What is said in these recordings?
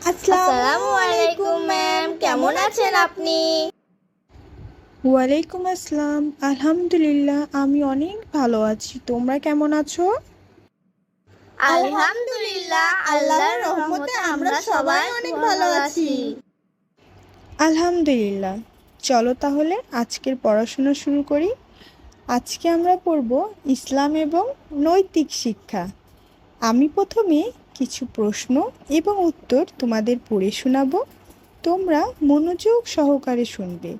আসসালামু আলাইকুম ম্যাম, কেমন আছেন আপনি? ওয়ালাইকুম আসসালাম। আলহামদুলিল্লাহ, আমি অনেক ভালো আছি। তোমরা কেমন আছো? আলহামদুলিল্লাহ, আল্লাহর রহমতে আমরা সবাই অনেক ভালো আছি। আলহামদুলিল্লাহ। চলো তাহলে আজকের পড়াশোনা শুরু করি। আজকে আমরা পড়ব ইসলাম এবং নৈতিক শিক্ষা। আমি প্রথমে কিছু প্রশ্ন এবং উত্তর তোমাদের পড়ে শোনাবো। তোমরা মনোযোগ সহকারে শুনবে।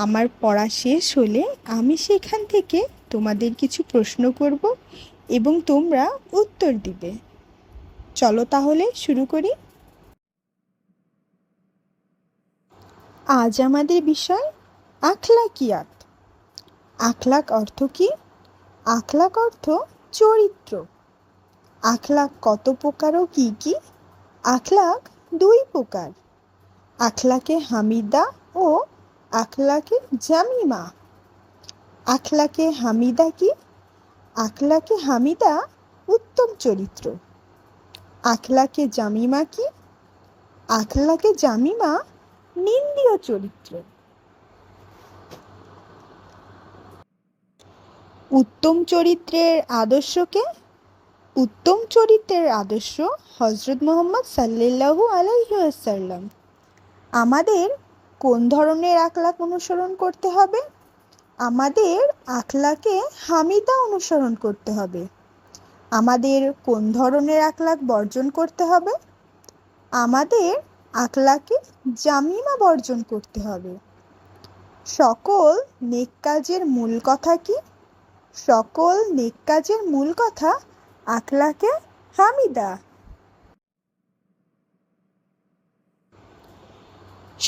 আমার পড়া শেষ হলে আমি সেখান থেকে তোমাদের কিছু প্রশ্ন করব এবং তোমরা উত্তর দিবে। চলো তাহলে শুরু করি। আজ আমাদের বিষয় আখলাকিয়াত। আখলাক অর্থ কি? আখলাক অর্থ চরিত্র। আখলাক কত প্রকার ও কি কি? আখলাক দুই প্রকার, আখলাকে হামিদা ও আখলাকে জামিমা। আখলাকে হামিদা কি? আখলাকে হামিদা উত্তম চরিত্র। আখলাকে জামিমা কি? আখলাকে জামিমা নিন্দীয় চরিত্র। উত্তম চরিত্রের আদর্শকে? উত্তম চরিত্রের আদর্শ হজরত মুহাম্মদ সাল্লাল্লাহু আলাইহি ওয়াসাল্লাম। আমাদের কোন ধরনের আখলাক অনুসরণ করতে হবে? আমাদের আখলাকে হামিদা অনুসরণ করতে হবে। আমাদের কোন ধরনের আখলাক বর্জন করতে হবে? আমাদের আখলাকে জামিমা বর্জন করতে হবে। সকল নেক কাজের মূল কথা কি? সকল নেক কাজের মূল কথা আখলাকে হামিদা।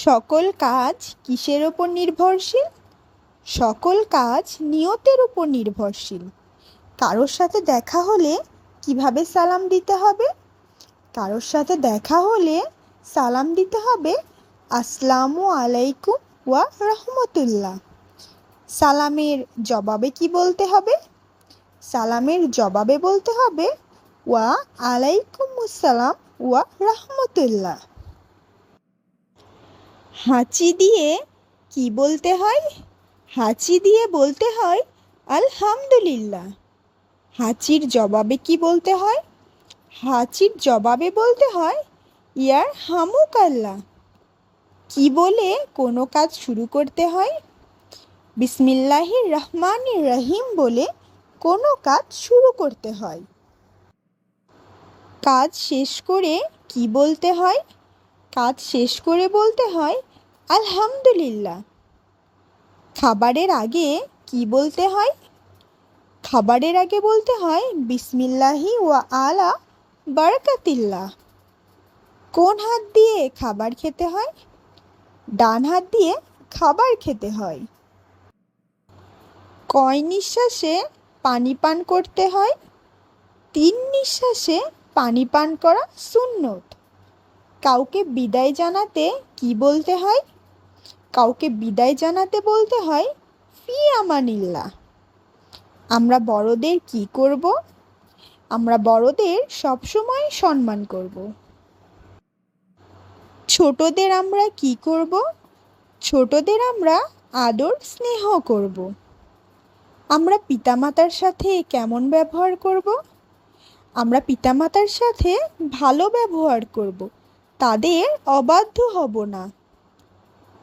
সকল কাজ কিসের ওপর নির্ভরশীল? সকল কাজ নিয়তের উপর নির্ভরশীল। কারোর সাথে দেখা হলে কিভাবে সালাম দিতে হবে? কারোর সাথে দেখা হলে সালাম দিতে হবে আসসালামু আলাইকুম ওয়া রাহমাতুল্লাহ। সালামের জবাবে কি বলতে হবে? সালামের জবাবে বলতে হবে ওয়া আলাইকুম আসসালাম ওয়া রাহমাতুল্লাহ। হাঁচি দিয়ে কি বলতে হয়? হাঁচি দিয়ে বলতে হয় আলহামদুলিল্লাহ। হাঁচির জবাবে কি বলতে হয়? হাঁচির জবাবে বলতে হয় ইয়ার হামুক আল্লাহ। কি বলে কোনো কাজ শুরু করতে হয়? বিসমিল্লাহির রহমানির রহিম বলে কোনো কাজ শুরু করতে হয়। কাজ শেষ করে কি বলতে হয়? কাজ শেষ করে বলতে হয় আলহামদুলিল্লাহ। খাবারের আগে কি বলতে হয়? খাবারের আগে বলতে হয় বিসমিল্লাহি ওয়া আলা বারাকাতিল্লাহ। কোন হাত দিয়ে খাবার খেতে হয়? ডান হাত দিয়ে খাবার খেতে হয়। কয় নিঃশ্বাসে পানি পান করতে হয়? 3 নিঃশ্বাসে পানি পান করা সুন্নত। কাউকে বিদায় জানাতে কি বলতে হয়? কাউকে বিদায় জানাতে বলতে হয় ফি আমানিল্লাহ। আমরা বড়দের কি করব? আমরা বড়দের সবসময় সম্মান করব। ছোটদের আমরা কি করব? ছোটদের আমরা আদর স্নেহ করব। আমরা পিতামাতার সাথে কেমন ব্যবহার করব? আমরা পিতামাতার সাথে ভালো ব্যবহার করব, তাদের অবাধ্য হব না।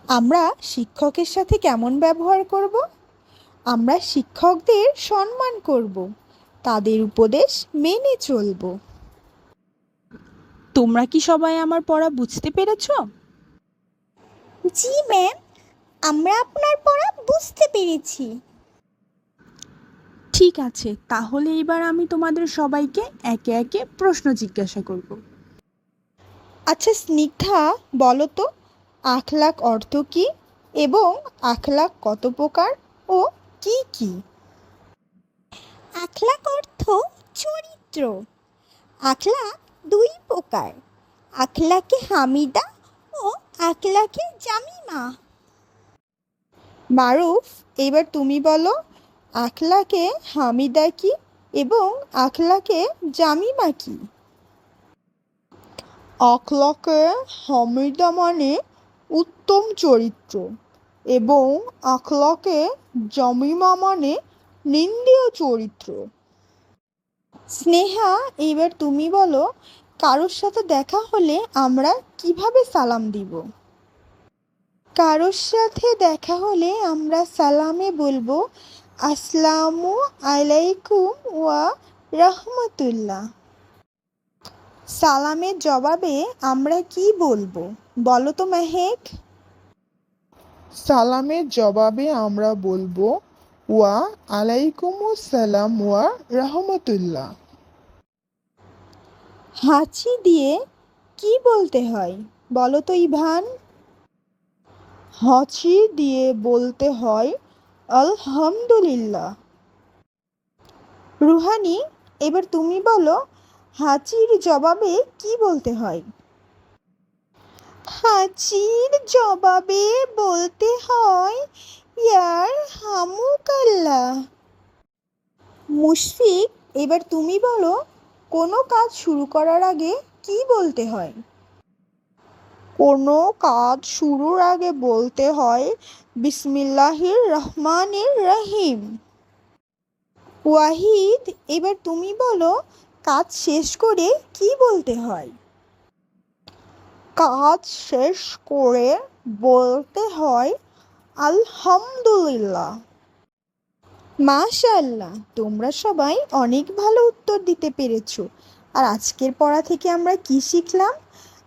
আমরা শিক্ষকের সাথে কেমন ব্যবহার করব? আমরা শিক্ষকদের সম্মান করব, তাদের উপদেশ মেনে চলব। তোমরা কি সবাই আমার পড়া বুঝতে পেরেছো? জি ম্যাম, আমরা আপনার পড়া বুঝতে পেরেছি। ঠিক আছে, তাহলে এবার আমি তোমাদের সবাইকে একে একে প্রশ্ন জিজ্ঞাসা করব। আচ্ছা স্নিগ্ধা, বলো তো আখলাক অর্থ কী এবং আখলাক কত প্রকার ও কি কি? আখলাক অর্থ চরিত্র। আখলাক দুই প্রকার, আখলাকে হামিদা ও আখলাকে জামিমা। মারুফ, এবার তুমি বলো আখলাকে হামিদা কি এবং আখলাকে জামিমা কি? আখলাকে হামিদা মানে উত্তম চরিত্র এবং আখলাকে জামিমা মানে নিন্দীয় চরিত্র। স্নেহা, এবার তুমি বলো, কারোর সাথে দেখা হলে আমরা কিভাবে সালাম দিব? কারোর সাথে দেখা হলে আমরা সালামে বলবো আসসালামু আলাইকুম ওয়া রাহমাতুল্লাহ। সালামের জবাবে আমরা কি বলবো বলো তো মেহেক? সালামের জবাবে আমরা বলবো ওয়া আলাইকুমুস সালাম ওয়া রাহমাতুল্লাহ। হাঁচি দিয়ে কি বলতে হয় বলো তো ইভান? হাঁচি দিয়ে বলতে হয় আলহামদুলিল্লাহ। রুহানি, এবার তুমি বলো, হাঁচির জবাবে কি বলতে হয়? হাঁচির জবাবে বলতে হয় ইয়ার হামুকাল্লাহ। মুশফিক, এবার তুমি বলো, কোনো কাজ শুরু করার আগে কি বলতে হয়? কোনো কাজ শুরুর আগে বলতে হয় বিসমিল্লাহির রহমানির রহিম। ওয়াহিদ, এবার তুমি বলো, কাজ শেষ করে কি বলতে হয়? কাজ শেষ করে বলতে হয় আলহামদুলিল্লাহ। মাশাআল্লাহ, তোমরা সবাই অনেক ভালো উত্তর দিতে পেরেছো। আর আজকের পড়া থেকে আমরা কি শিখলাম?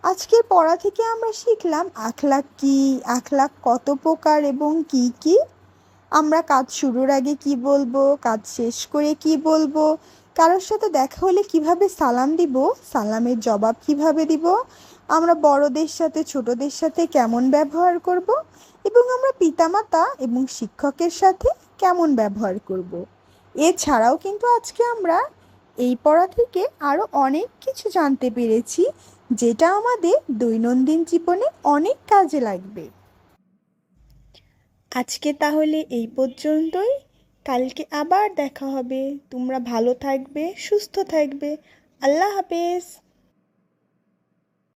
আজকের পড়া থেকে আমরা শিখলাম আখলাক কি, আখলাক কত প্রকার এবং কি কি। আমরা কাজ শুরুর আগে কি বলবো, কাজ শেষ করে কি বলবো, কারোর সাথে দেখা হলে কিভাবে সালাম দিব, সালামের জবাব কিভাবে দিব, আমরা বড়দের সাথে ছোটদের সাথে কেমন ব্যবহার করব এবং আমরা পিতামাতা এবং শিক্ষকের সাথে কেমন ব্যবহার করব। এছাড়াও কিন্তু আজকে আমরা এই পড়া থেকে আরও অনেক কিছু জানতে পেরেছি, যেটা আমাদের দৈনন্দিন জীবনে অনেক কাজে লাগবে। আজকে তাহলে এই পর্যন্তই। কালকে আবার দেখা হবে। তোমরা ভালো থাকবে, সুস্থ থাকবে। আল্লাহ হাফেজ।